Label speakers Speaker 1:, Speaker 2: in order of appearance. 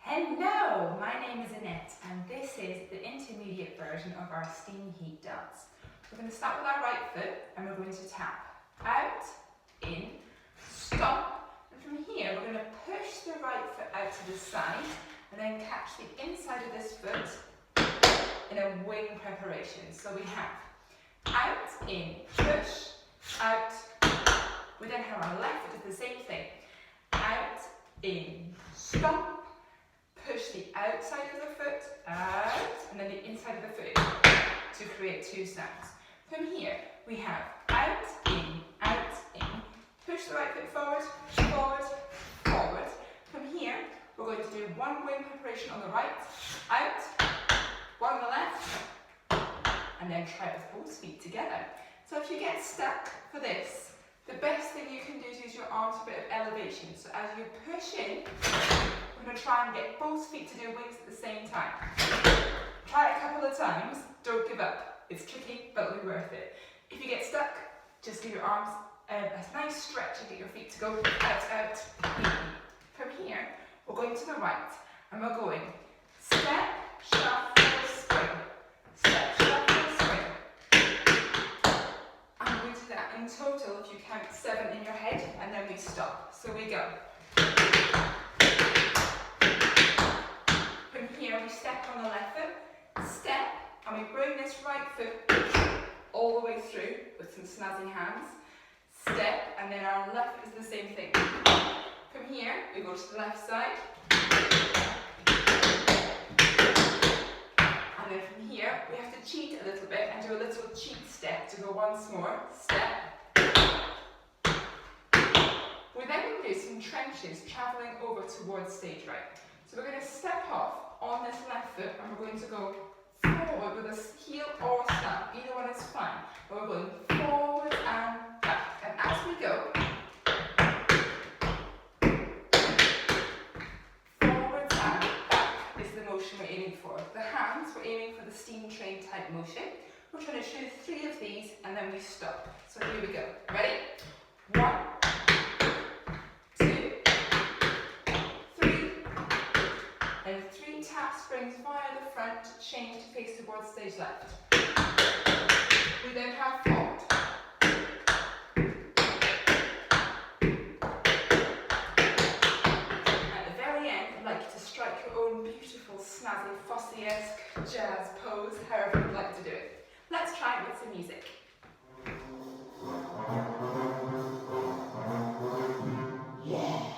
Speaker 1: Hello, my name is Annette and this is the intermediate version of our steam heat dance. We're going to start with our right foot and we're going to tap out, in, stop, and from here we're going to push the right foot out to the side and then catch the inside of this foot in a wing preparation. So we have out, in, push, out. We then have our left foot does the same thing. Out, in, stop. Push the outside of the foot out and then the inside of the foot to create two sounds. From here we have out, in, push the right foot forward, forward, forward. From here we're going to do one wing preparation on the right, out, one on the left, and then try it with both feet together. So if you get stuck for this, the best thing you can do is use your arms for a bit of elevation. So as you push in, we're going to try and get both feet to do wings at the same time. Try it a couple of times, don't give up. It's tricky, but it'll be worth it. If you get stuck, just give your arms a nice stretch and get your feet to go out, out. From here, we're going to the right, and we're going step, shuffle, swing. Step, shuffle, swing. And we'll do that in total if you count 7 in your head, and then we stop. So we go. From here we step on the left foot, step, and we bring this right foot all the way through with some snazzy hands. Step, and then our left foot is the same thing. From here we go to the left side. And then from here we have to cheat a little bit and do a little cheat step to go once more. Step. We're then going to do some trenches travelling over towards stage right. So we're going to step off on this left foot and we're going to go forward with a heel or a stamp. Either one is fine. But we're going forward and back. And as we go, forwards and back is the motion we're aiming for. The hands, we're aiming for the steam train type motion. We're trying to do 3 of these and then we stop. So here we go. Ready? 1, 2, 3, and 3 tap springs via the front, change to face towards stage left. We then have forward. At the very end, I'd like you to strike your own beautiful, snazzy, Fosse-esque jazz pose, however you'd like to do it. Let's try it with some music. Yeah.